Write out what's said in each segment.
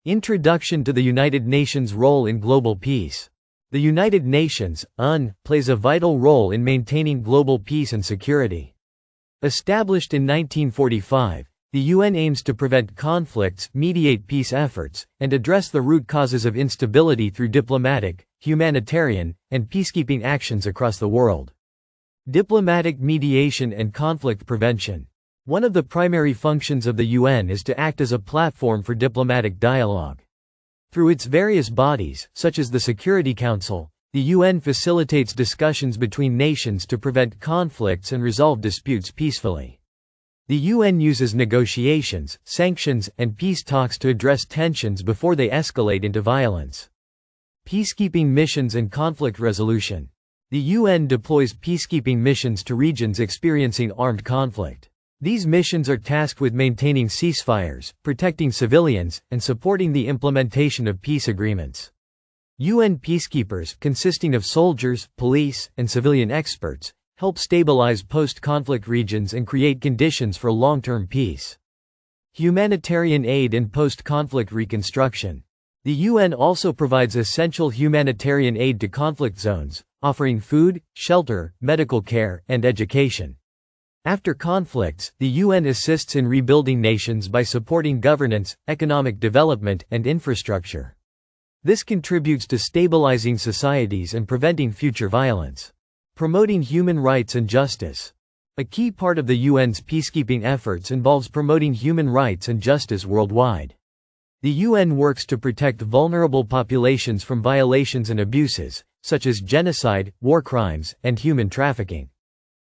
Introduction to the United Nations role in global peace. The United Nations, UN, plays a vital role in maintaining global peace and security. Established in 1945, the UN aims to prevent conflicts, mediate peace efforts, and address the root causes of instability through diplomatic, humanitarian, and peacekeeping actions across the world. Diplomatic mediation and conflict prevention. One of the primary functions of the UN is to act as a platform for diplomatic dialogue. Through its various bodies, such as the Security Council, the UN facilitates discussions between nations to prevent conflicts and resolve disputes peacefully. The UN uses negotiations, sanctions, and peace talks to address tensions before they escalate into violence. Peacekeeping missions and conflict resolution. The UN deploys peacekeeping missions to regions experiencing armed conflict. These missions are tasked with maintaining ceasefires, protecting civilians, and supporting the implementation of peace agreements. UN peacekeepers, consisting of soldiers, police, and civilian experts, help stabilize post-conflict regions and create conditions for long-term peace. Humanitarian aid and post-conflict reconstruction. The UN also provides essential humanitarian aid to conflict zones, offering food, shelter, medical care, and education. After conflicts, the UN assists in rebuilding nations by supporting governance, economic development, and infrastructure. This contributes to stabilizing societies and preventing future violence. Promoting human rights and justice. A key part of the UN's peacekeeping efforts involves promoting human rights and justice worldwide. The UN works to protect vulnerable populations from violations and abuses, such as genocide, war crimes, and human trafficking.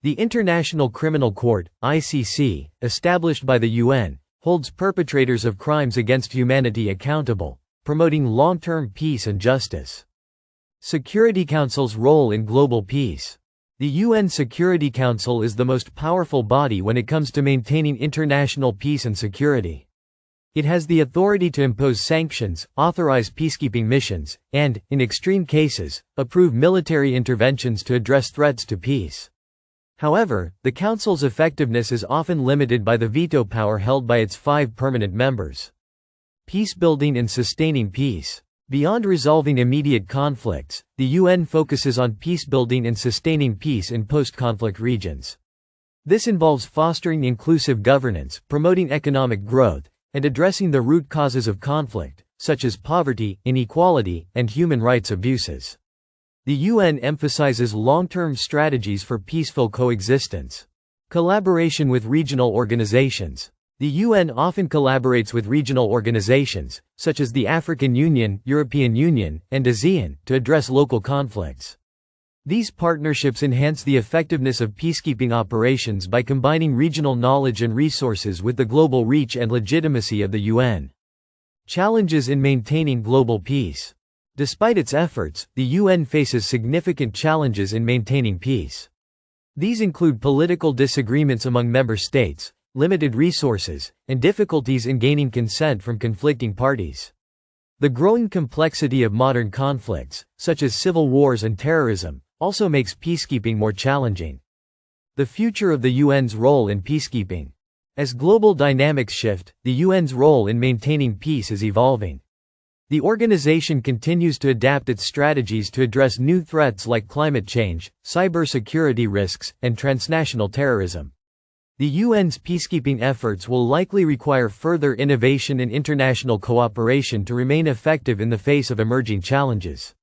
The International Criminal Court, ICC, established by the UN, holds perpetrators of crimes against humanity accountable, promoting long-term peace and justice. Security Council's role in global peace. The UN Security Council is the most powerful body when it comes to maintaining international peace and security. It has the authority to impose sanctions, authorize peacekeeping missions, and, in extreme cases, approve military interventions to address threats to peace. However, the Council's effectiveness is often limited by the veto power held by its 5 permanent members. Peacebuilding and sustaining peace. Beyond resolving immediate conflicts, the UN focuses on peacebuilding and sustaining peace in post-conflict regions. This involves fostering inclusive governance, promoting economic growth, and addressing the root causes of conflict, such as poverty, inequality, and human rights abuses. The UN emphasizes long-term strategies for peaceful coexistence. Collaboration with regional organizations. The UN often collaborates with regional organizations, such as the African Union, European Union, and ASEAN, to address local conflicts. These partnerships enhance the effectiveness of peacekeeping operations by combining regional knowledge and resources with the global reach and legitimacy of the UN. Challenges in maintaining global peace. Despite its efforts, the UN faces significant challenges in maintaining peace. These include political disagreements among member states, limited resources, and difficulties in gaining consent from conflicting parties. The growing complexity of modern conflicts, such as civil wars and terrorism, also makes peacekeeping more challenging. The future of the UN's role in peacekeeping. As global dynamics shift, the UN's role in maintaining peace is evolving. The organization continues to adapt its strategies to address new threats like climate change, cybersecurity risks, and transnational terrorism. The UN's peacekeeping efforts will likely require further innovation and international cooperation to remain effective in the face of emerging challenges.